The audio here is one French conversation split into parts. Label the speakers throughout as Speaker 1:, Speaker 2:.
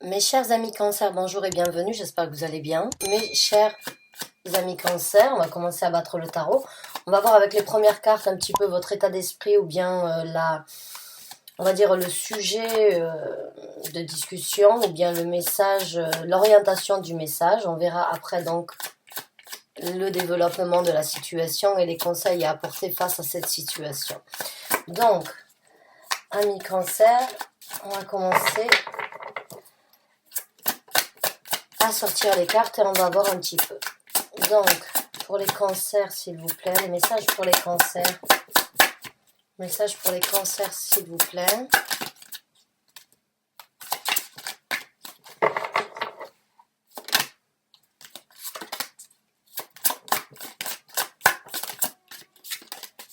Speaker 1: Mes chers amis Cancer, bonjour et bienvenue, j'espère que vous allez bien. Mes chers amis Cancer, on va commencer à battre le tarot. On va voir avec les premières cartes un petit peu votre état d'esprit ou bien on va dire le sujet de discussion ou bien le message, l'orientation du message. On verra après donc le développement de la situation et les conseils à apporter face à cette situation. Donc, amis Cancer, on va commencer à sortir les cartes et on va voir un petit peu. Donc, pour les cancers, s'il vous plaît, les messages pour les cancers. Messages pour les cancers, s'il vous plaît.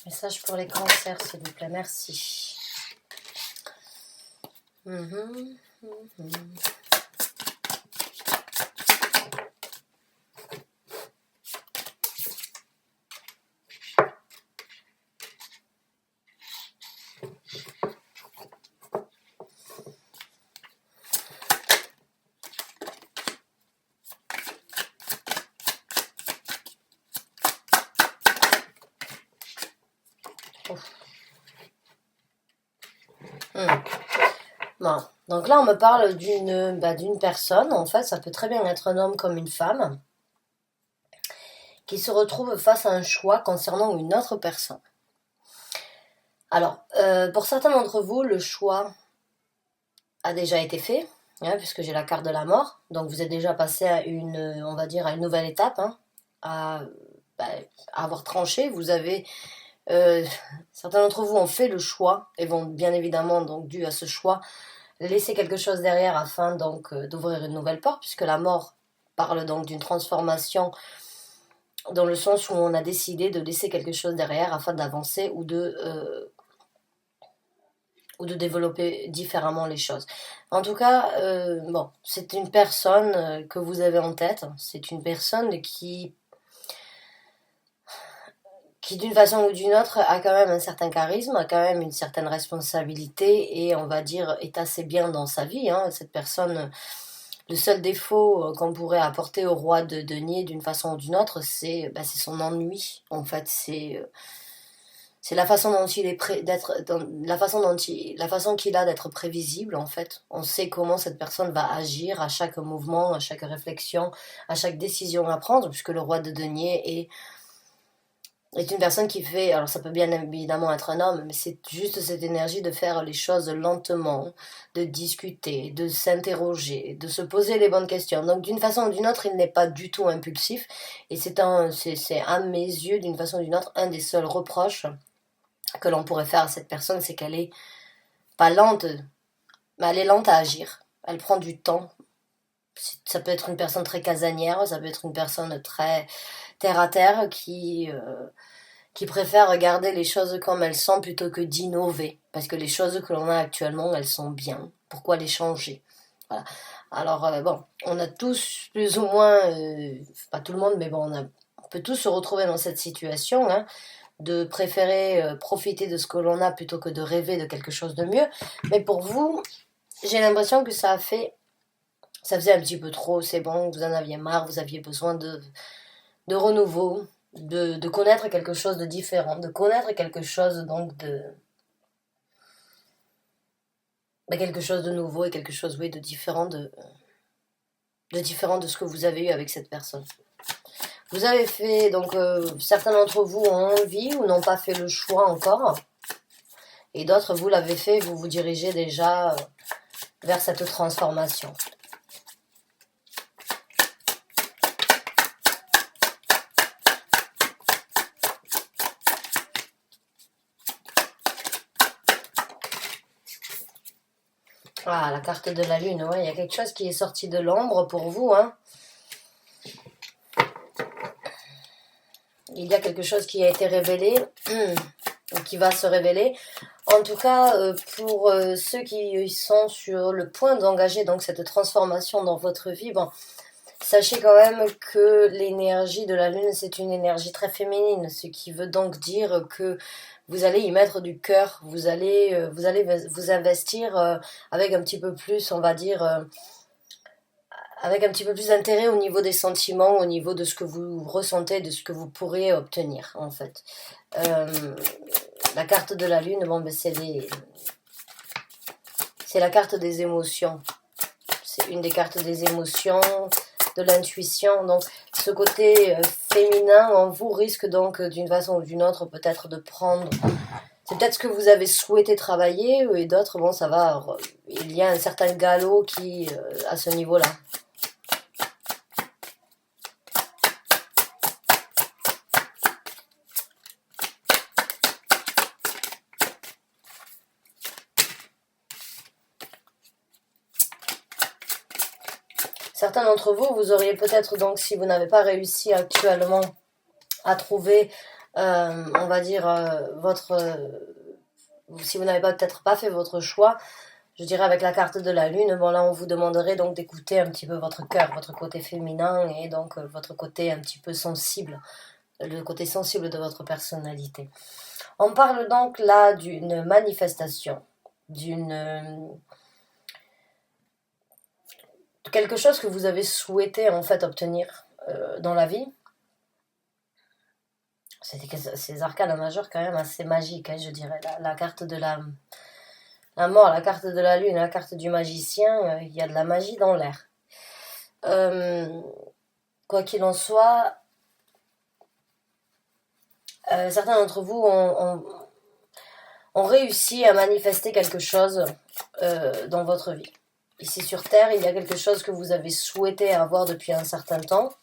Speaker 1: Message pour les cancers, s'il vous plaît, merci. Bon. Donc là, on me parle d'une personne, en fait, ça peut très bien être un homme comme une femme, qui se retrouve face à un choix concernant une autre personne. Alors, pour certains d'entre vous, le choix a déjà été fait, hein, puisque j'ai la carte de la mort, donc vous êtes déjà passé à on va dire, à une nouvelle étape, hein, à avoir tranché. Vous avez certains d'entre vous ont fait le choix et vont bien évidemment, donc dû à ce choix, laisser quelque chose derrière afin donc d'ouvrir une nouvelle porte, puisque la mort parle donc d'une transformation dans le sens où on a décidé de laisser quelque chose derrière afin d'avancer ou de développer différemment les choses. En tout cas, bon, c'est une personne que vous avez en tête, c'est une personne qui d'une façon ou d'une autre a quand même un certain charisme, a quand même une certaine responsabilité et on va dire est assez bien dans sa vie, hein. Cette personne, le seul défaut qu'on pourrait apporter au roi de denier d'une façon ou d'une autre, c'est son ennui. En fait, c'est la façon dont il est la façon qu'il a d'être prévisible. En fait, on sait comment cette personne va agir à chaque mouvement, à chaque réflexion, à chaque décision à prendre, puisque le roi de denier est une personne qui fait, alors ça peut bien évidemment être un homme, mais c'est juste cette énergie de faire les choses lentement, de discuter, de s'interroger, de se poser les bonnes questions. Donc d'une façon ou d'une autre, il n'est pas du tout impulsif, et c'est à mes yeux, d'une façon ou d'une autre, un des seuls reproches que l'on pourrait faire à cette personne, c'est qu'elle est pas lente, mais elle est lente à agir. Elle prend du temps. Ça peut être une personne très casanière, ça peut être une personne très terre à terre qui préfère regarder les choses comme elles sont plutôt que d'innover. Parce que les choses que l'on a actuellement, elles sont bien. Pourquoi les changer? Voilà. Alors, bon, on a tous plus ou moins, pas tout le monde, mais bon, on peut tous se retrouver dans cette situation, hein, de préférer profiter de ce que l'on a plutôt que de rêver de quelque chose de mieux. Mais pour vous, j'ai l'impression que ça faisait un petit peu trop, c'est bon, vous en aviez marre, vous aviez besoin de renouveau, de connaître quelque chose de différent, de connaître quelque chose donc quelque chose de nouveau et quelque chose, oui, de différent de ce que vous avez eu avec cette personne. Vous avez fait, donc certains d'entre vous ont envie ou n'ont pas fait le choix encore, et d'autres, vous l'avez fait, vous vous dirigez déjà vers cette transformation. Ah, la carte de la lune, ouais, il y a quelque chose qui est sorti de l'ombre pour vous, hein. Il y a quelque chose qui a été révélé, ou qui va se révéler. En tout cas, pour ceux qui sont sur le point d'engager donc cette transformation dans votre vie, bon, sachez quand même que l'énergie de la lune, c'est une énergie très féminine, ce qui veut donc dire que vous allez y mettre du cœur, vous allez vous investir avec un petit peu plus, on va dire, avec un petit peu plus d'intérêt au niveau des sentiments, au niveau de ce que vous ressentez, de ce que vous pourriez obtenir en fait. La carte de la lune, bon, ben, c'est la carte des émotions. C'est une des cartes des émotions, de l'intuition. Donc ce côté féminin en vous risque donc d'une façon ou d'une autre peut-être de prendre... C'est peut-être ce que vous avez souhaité travailler et d'autres, bon ça va, il y a un certain galop qui à ce niveau-là. Certains d'entre vous, vous auriez peut-être donc, si vous n'avez pas réussi actuellement à trouver, on va dire, si vous n'avez peut-être pas fait votre choix, je dirais avec la carte de la lune, bon là on vous demanderait donc d'écouter un petit peu votre cœur, votre côté féminin et donc votre côté un petit peu sensible, le côté sensible de votre personnalité. On parle donc là d'une manifestation, quelque chose que vous avez souhaité en fait obtenir dans la vie. Ces arcanes majeures quand même assez magiques, hein, je dirais. La carte de la mort, la carte de la lune, la carte du magicien, il y a de la magie dans l'air. Quoi qu'il en soit, certains d'entre vous ont réussi à manifester quelque chose dans votre vie. Ici sur Terre, il y a quelque chose que vous avez souhaité avoir depuis un certain temps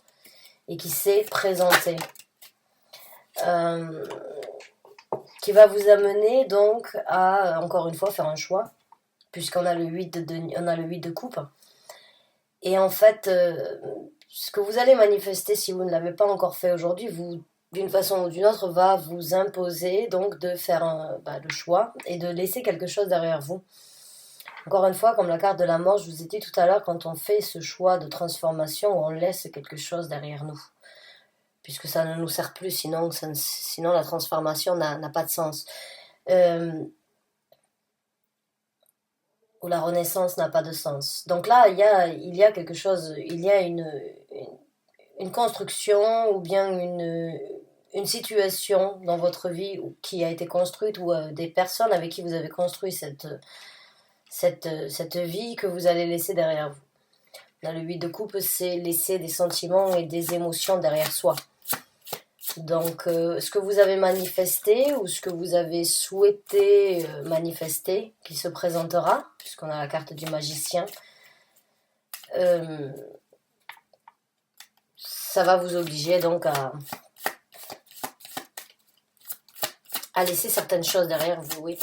Speaker 1: et qui s'est présenté. Qui va vous amener donc à, encore une fois, faire un choix, puisqu'on a le 8 de coupe. Et en fait, ce que vous allez manifester, si vous ne l'avez pas encore fait aujourd'hui, d'une façon ou d'une autre, va vous imposer donc de faire le choix et de laisser quelque chose derrière vous. Encore une fois, comme la carte de la mort, je vous ai dit tout à l'heure, quand on fait ce choix de transformation, on laisse quelque chose derrière nous. Puisque ça ne nous sert plus, sinon la transformation n'a pas de sens. Ou la renaissance n'a pas de sens. Donc là, il y a quelque chose, il y a une construction ou bien une situation dans votre vie qui a été construite ou des personnes avec qui vous avez construit cette vie que vous allez laisser derrière vous. Là, le 8 de coupe, c'est laisser des sentiments et des émotions derrière soi. Donc, ce que vous avez manifesté ou ce que vous avez souhaité manifester, qui se présentera, puisqu'on a la carte du magicien, ça va vous obliger donc à laisser certaines choses derrière vous, oui.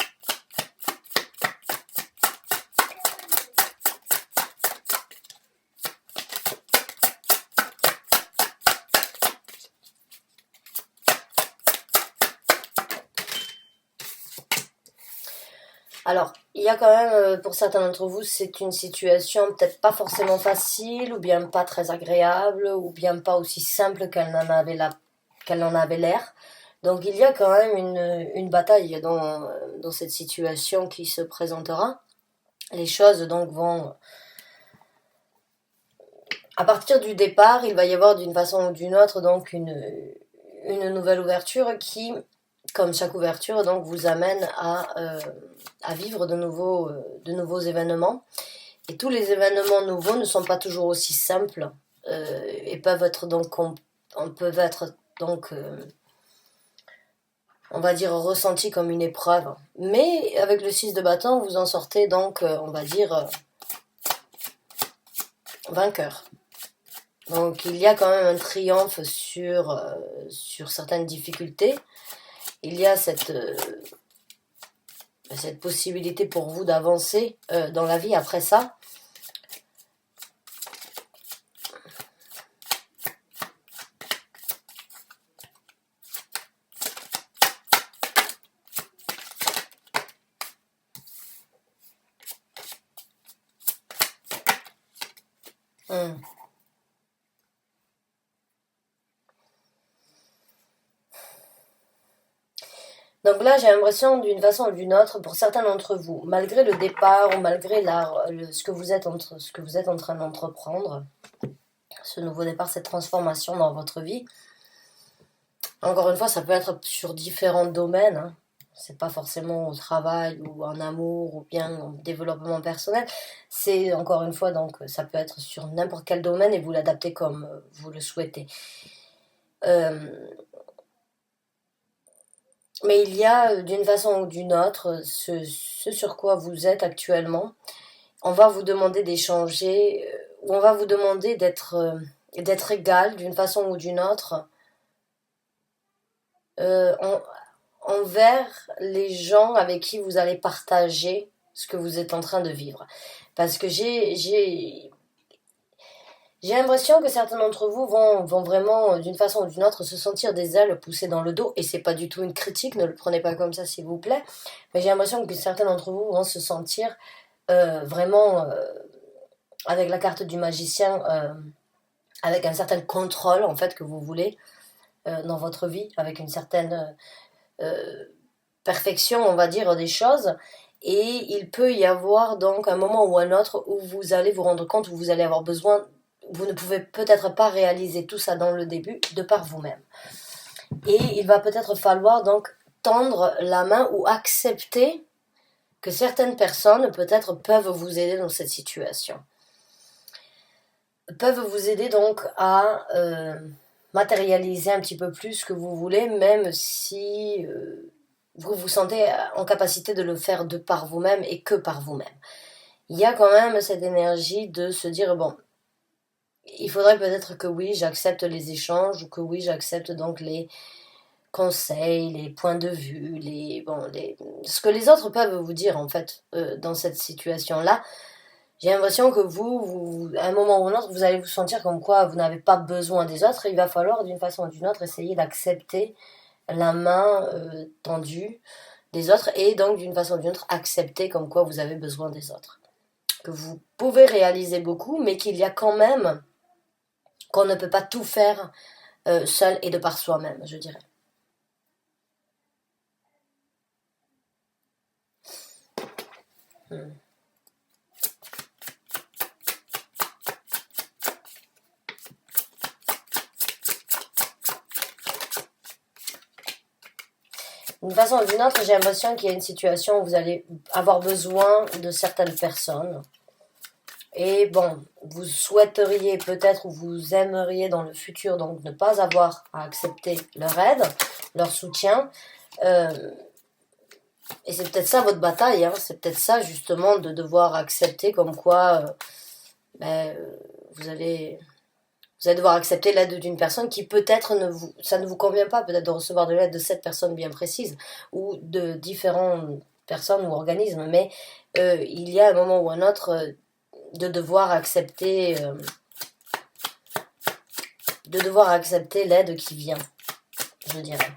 Speaker 1: Alors, il y a quand même, pour certains d'entre vous, c'est une situation peut-être pas forcément facile, ou bien pas très agréable, ou bien pas aussi simple qu'elle en avait l'air. Donc il y a quand même une bataille dans cette situation qui se présentera. Les choses donc vont... À partir du départ, il va y avoir d'une façon ou d'une autre donc une nouvelle ouverture qui, comme chaque ouverture, donc vous amène à vivre de nouveaux événements. Et tous les événements nouveaux ne sont pas toujours aussi simples et peuvent être donc on va dire ressentis comme une épreuve. Mais avec le 6 de bâton, vous en sortez donc, on va dire, vainqueur. Donc il y a quand même un triomphe sur certaines difficultés. Il y a cette possibilité pour vous d'avancer dans la vie après ça. Donc Donc là, j'ai l'impression d'une façon ou d'une autre, pour certains d'entre vous, malgré le départ ou malgré ce que vous êtes ce que vous êtes en train d'entreprendre, ce nouveau départ, cette transformation dans votre vie, encore une fois, ça peut être sur différents domaines, hein. C'est pas forcément au travail ou en amour ou bien en développement personnel. C'est encore une fois, donc ça peut être sur n'importe quel domaine et vous l'adaptez comme vous le souhaitez. Mais il y a d'une façon ou d'une autre ce sur quoi vous êtes actuellement. On va vous demander d'échanger, ou on va vous demander d'être égal d'une façon ou d'une autre euh, en- envers les gens avec qui vous allez partager ce que vous êtes en train de vivre. Parce que j'ai l'impression que certains d'entre vous vont vraiment, d'une façon ou d'une autre, se sentir des ailes poussées dans le dos. Et c'est pas du tout une critique, ne le prenez pas comme ça, s'il vous plaît. Mais j'ai l'impression que certains d'entre vous vont se sentir vraiment avec la carte du magicien, avec un certain contrôle, en fait, que vous voulez dans votre vie, avec une certaine perfection, on va dire, des choses. Et il peut y avoir donc un moment ou un autre où vous allez vous rendre compte, où vous allez avoir besoin, vous ne pouvez peut-être pas réaliser tout ça dans le début de par vous-même. Et il va peut-être falloir donc tendre la main ou accepter que certaines personnes peut-être peuvent vous aider dans cette situation. Peuvent vous aider donc à matérialiser un petit peu plus ce que vous voulez, même si vous vous sentez en capacité de le faire de par vous-même et que par vous-même. Il y a quand même cette énergie de se dire, bon, il faudrait peut-être que oui, j'accepte les échanges, ou que oui, j'accepte donc les conseils, les points de vue, ce que les autres peuvent vous dire en fait dans cette situation-là. J'ai l'impression que à un moment ou un autre, vous allez vous sentir comme quoi vous n'avez pas besoin des autres. Et il va falloir d'une façon ou d'une autre essayer d'accepter la main tendue des autres et donc d'une façon ou d'une autre accepter comme quoi vous avez besoin des autres. Que vous pouvez réaliser beaucoup, mais qu'il y a quand même qu'on ne peut pas tout faire seul et de par soi-même, je dirais. Hmm. D'une façon ou d'une autre, j'ai l'impression qu'il y a une situation où vous allez avoir besoin de certaines personnes. Et bon, vous souhaiteriez peut-être ou vous aimeriez dans le futur donc ne pas avoir à accepter leur aide, leur soutien. Euh, et c'est peut-être ça votre bataille, hein, c'est peut-être ça justement de devoir accepter comme quoi ben, vous allez devoir accepter l'aide d'une personne qui peut-être ça ne vous convient pas, peut-être de recevoir de l'aide de cette personne bien précise ou de différentes personnes ou organismes, mais il y a un moment ou un autre de devoir accepter l'aide qui vient, je dirais.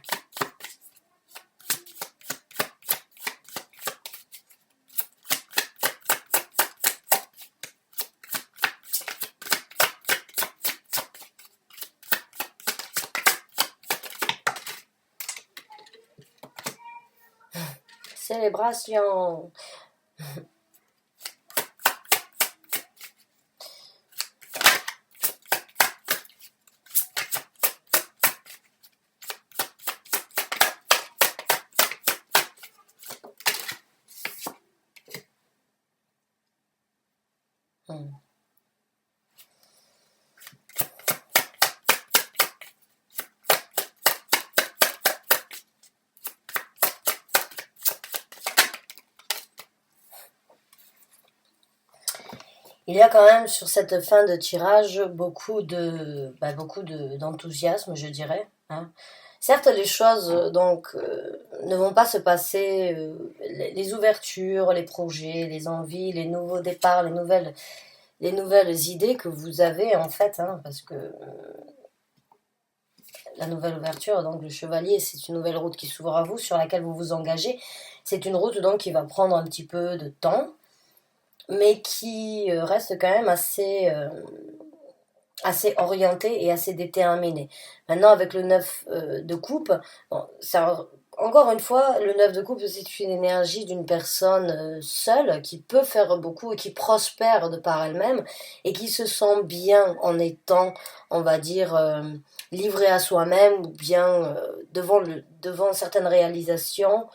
Speaker 1: Célébration. Hmm. Il y a quand même sur cette fin de tirage d'enthousiasme, je dirais, hein. Certes, les choses ne vont pas se passer, les ouvertures, les projets, les envies, les nouveaux départs, les nouvelles idées que vous avez en fait, hein, parce que la nouvelle ouverture, donc le chevalier, c'est une nouvelle route qui s'ouvre à vous, sur laquelle vous vous engagez. C'est une route donc qui va prendre un petit peu de temps, mais qui reste quand même assez orientée et assez déterminée. Maintenant, avec le 9 de coupe, bon, ça encore une fois, le 9 de coupe, c'est une énergie d'une personne seule qui peut faire beaucoup et qui prospère de par elle-même et qui se sent bien en étant, on va dire, livrée à soi-même ou bien devant certaines réalisations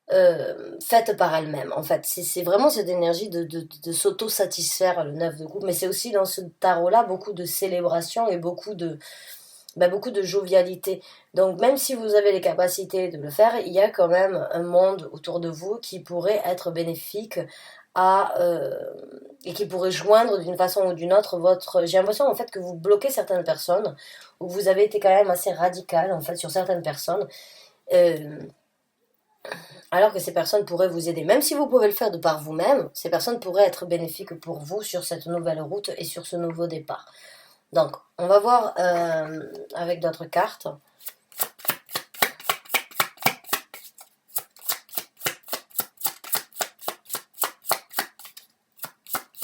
Speaker 1: faites par elle-même. En fait, c'est vraiment cette énergie de s'auto-satisfaire, le 9 de coupe. Mais c'est aussi dans ce tarot-là beaucoup de célébration et beaucoup de jovialité. Donc même si vous avez les capacités de le faire, il y a quand même un monde autour de vous qui pourrait être bénéfique et qui pourrait joindre d'une façon ou d'une autre votre... J'ai l'impression en fait que vous bloquez certaines personnes, ou vous avez été quand même assez radical en fait sur certaines personnes, euh, alors que ces personnes pourraient vous aider. Même si vous pouvez le faire de par vous-même, ces personnes pourraient être bénéfiques pour vous sur cette nouvelle route et sur ce nouveau départ. Donc, on va voir avec d'autres cartes.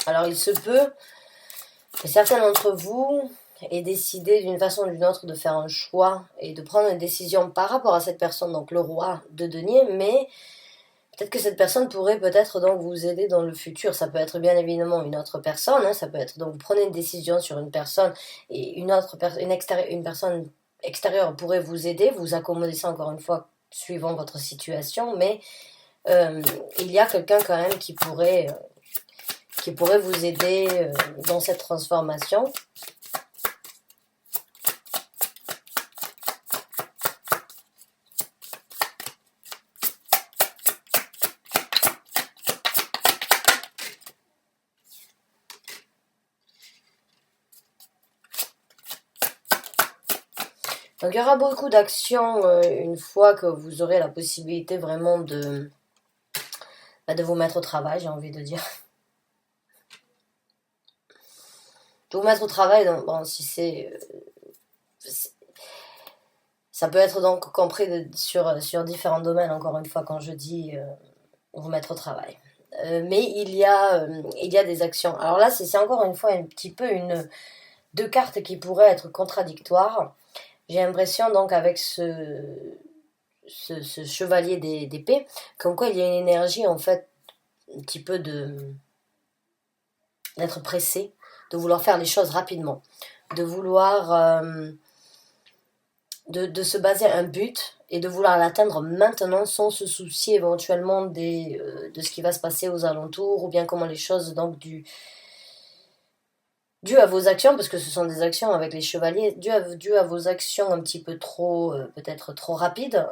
Speaker 1: Alors, il se peut que certains d'entre vous aient décidé d'une façon ou d'une autre de faire un choix et de prendre une décision par rapport à cette personne, donc le roi de denier, mais peut-être que cette personne pourrait peut-être donc vous aider dans le futur. Ça peut être bien évidemment une autre personne, hein, ça peut être donc vous prenez une décision sur une personne et une personne extérieure pourrait vous aider, vous accommoder ça encore une fois suivant votre situation, mais il y a quelqu'un quand même qui pourrait vous aider dans cette transformation. Donc il y aura beaucoup d'actions une fois que vous aurez la possibilité vraiment de vous mettre au travail, j'ai envie de dire. De vous mettre au travail, donc, bon, si ça peut être donc compris sur différents domaines, encore une fois, quand je dis vous mettre au travail. Mais il y a des actions. Alors là, c'est encore une fois un petit peu deux cartes qui pourraient être contradictoires. J'ai l'impression donc avec ce chevalier d'épée, comme quoi il y a une énergie en fait un petit peu d'être pressé, de vouloir faire les choses rapidement, de vouloir de se baser à un but et de vouloir l'atteindre maintenant sans se soucier éventuellement de ce qui va se passer aux alentours ou bien comment les choses donc dû à vos actions, parce que ce sont des actions avec les chevaliers, dû à vos actions un petit peu trop, peut-être trop rapides,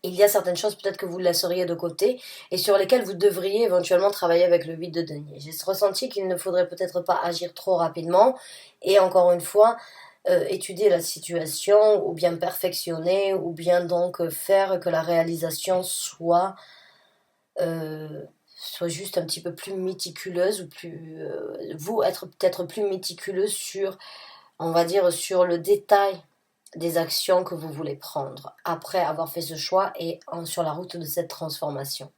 Speaker 1: il y a certaines choses peut-être que vous laisseriez de côté et sur lesquelles vous devriez éventuellement travailler avec le 8 de denier. J'ai ressenti qu'il ne faudrait peut-être pas agir trop rapidement et encore une fois, étudier la situation ou bien perfectionner ou bien donc faire que la réalisation soit juste un petit peu plus méticuleuse ou vous être peut-être plus méticuleuse sur, on va dire, sur le détail des actions que vous voulez prendre après avoir fait ce choix et sur la route de cette transformation.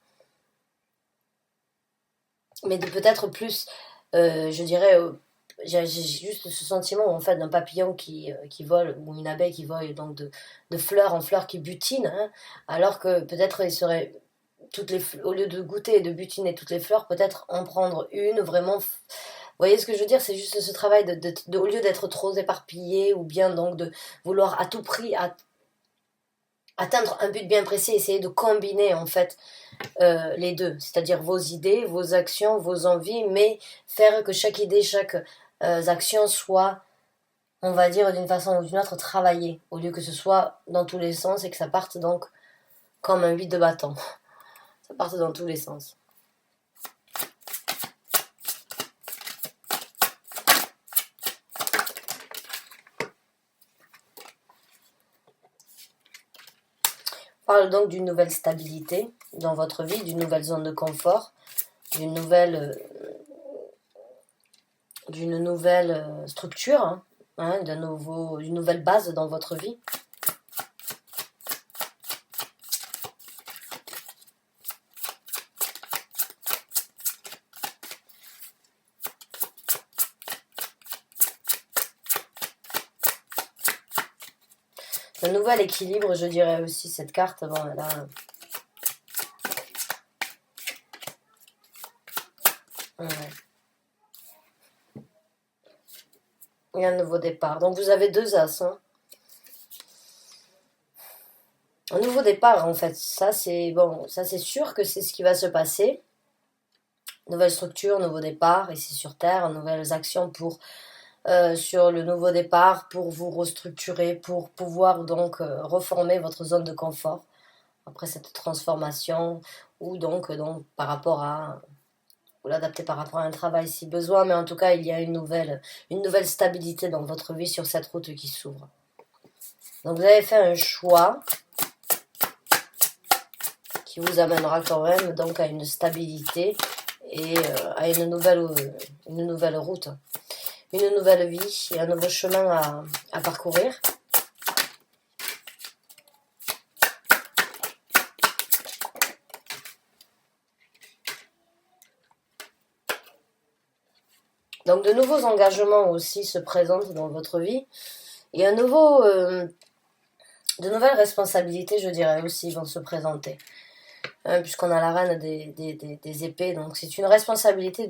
Speaker 1: Mais de peut-être plus, je dirais, j'ai juste ce sentiment en fait d'un papillon qui vole ou une abeille qui vole donc de fleur en fleur qui butine, hein, alors que peut-être il serait au lieu de goûter et de butiner toutes les fleurs, peut-être en prendre une vraiment. Vous voyez ce que je veux dire? C'est juste ce travail au lieu d'être trop éparpillé ou bien donc de vouloir à tout prix atteindre un but bien précis, essayer de combiner en fait les deux, c'est-à-dire vos idées, vos actions, vos envies, mais faire que chaque idée, chaque action soit, on va dire d'une façon ou d'une autre, travaillée, au lieu que ce soit dans tous les sens et que ça parte donc comme un 8 de bâton. Ça parte dans tous les sens. On parle donc d'une nouvelle stabilité dans votre vie, d'une nouvelle zone de confort, d'une nouvelle structure, hein, d'une nouvelle base dans votre vie. Un nouvel équilibre, je dirais aussi, cette carte. Bon, là... Ouais. Il y a un nouveau départ. Donc vous avez 2 as. Hein. Un nouveau départ, en fait. Ça, c'est bon, ça c'est sûr que c'est ce qui va se passer. Nouvelle structure, nouveau départ, ici sur Terre, nouvelles actions pour sur le nouveau départ, pour vous restructurer, pour pouvoir donc reformer votre zone de confort après cette transformation, ou donc par rapport à, ou l'adapter par rapport à un travail si besoin, mais en tout cas il y a une nouvelle stabilité dans votre vie sur cette route qui s'ouvre. Donc vous avez fait un choix qui vous amènera quand même donc à une stabilité et à une nouvelle route, une nouvelle vie et un nouveau chemin à parcourir. Donc de nouveaux engagements aussi se présentent dans votre vie et de nouvelles responsabilités, je dirais aussi, vont se présenter. Puisqu'on a la reine des épées, donc c'est une responsabilité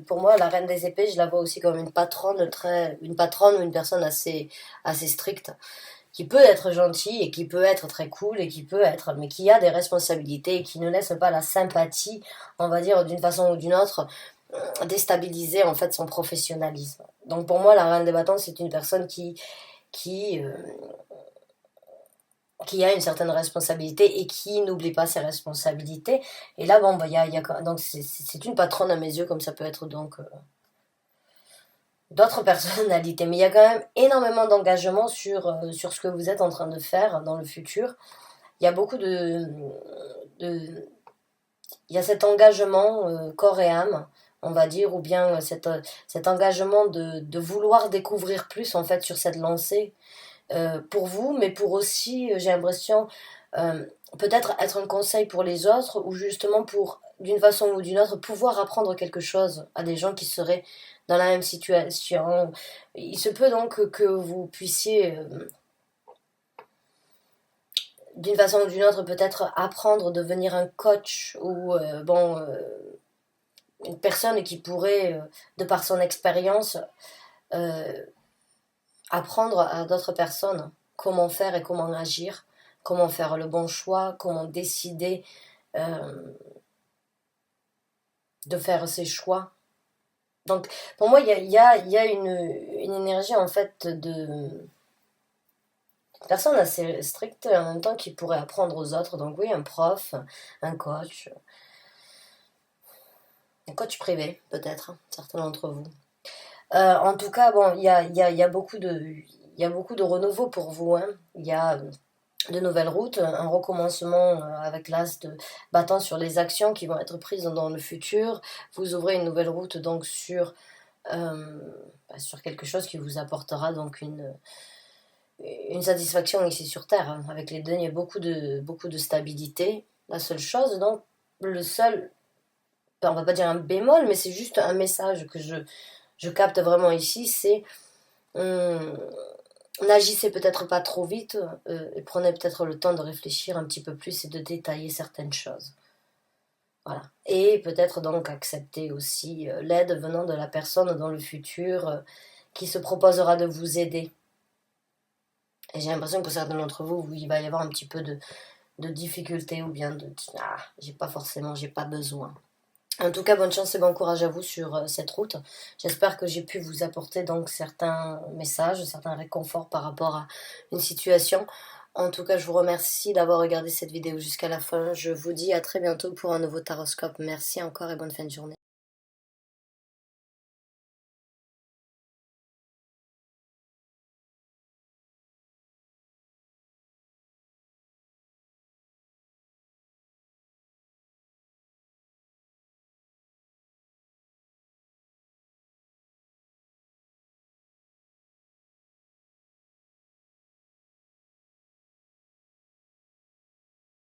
Speaker 1: pour moi, la reine des épées, je la vois aussi comme une patronne ou une personne assez stricte, qui peut être gentille et qui peut être très cool et mais qui a des responsabilités et qui ne laisse pas la sympathie, on va dire d'une façon ou d'une autre, déstabiliser en fait son professionnalisme. Donc pour moi, la reine des bâtons, c'est une personne qui a une certaine responsabilité et qui n'oublie pas ses responsabilités. Et là, bon, bah, donc c'est une patronne à mes yeux, comme ça peut être donc d'autres personnalités. Mais il y a quand même énormément d'engagement sur ce que vous êtes en train de faire dans le futur. Il y a beaucoup il y a cet engagement corps et âme, on va dire, ou bien cet engagement de vouloir découvrir plus en fait sur cette lancée pour vous, mais pour aussi, j'ai l'impression, euh, peut-être être un conseil pour les autres, ou justement pour, d'une façon ou d'une autre, pouvoir apprendre quelque chose à des gens qui seraient dans la même situation. Il se peut donc que vous puissiez, d'une façon ou d'une autre, peut-être apprendre, devenir un coach, ou une personne qui pourrait, de par son expérience, euh, apprendre à d'autres personnes comment faire et comment agir, comment faire le bon choix, comment décider euh, de faire ses choix. Donc pour moi, il y a une énergie en fait de personne assez stricte et en même temps qui pourrait apprendre aux autres. Donc oui, un prof, un coach privé peut-être, certains d'entre vous. En tout cas, bon, il y a beaucoup de renouveau pour vous. Hein. Il y a de nouvelles routes, un recommencement avec l'as de battant sur les actions qui vont être prises dans le futur. Vous ouvrez une nouvelle route donc euh, sur quelque chose qui vous apportera donc une satisfaction ici sur Terre. Hein. Avec les deux, il y a beaucoup de stabilité. La seule chose, donc, on va pas dire un bémol, mais c'est juste un message que je capte vraiment ici, c'est n'agissez peut-être pas trop vite et prenez peut-être le temps de réfléchir un petit peu plus et de détailler certaines choses. Voilà. Et peut-être donc accepter aussi l'aide venant de la personne dans le futur qui se proposera de vous aider. Et j'ai l'impression que pour certains d'entre vous, il va y avoir un petit peu de difficulté ou bien j'ai pas besoin. En tout cas, bonne chance et bon courage à vous sur cette route. J'espère que j'ai pu vous apporter donc certains messages, certains réconforts par rapport à une situation. En tout cas, je vous remercie d'avoir regardé cette vidéo jusqu'à la fin. Je vous dis à très bientôt pour un nouveau taroscope. Merci encore et bonne fin de journée.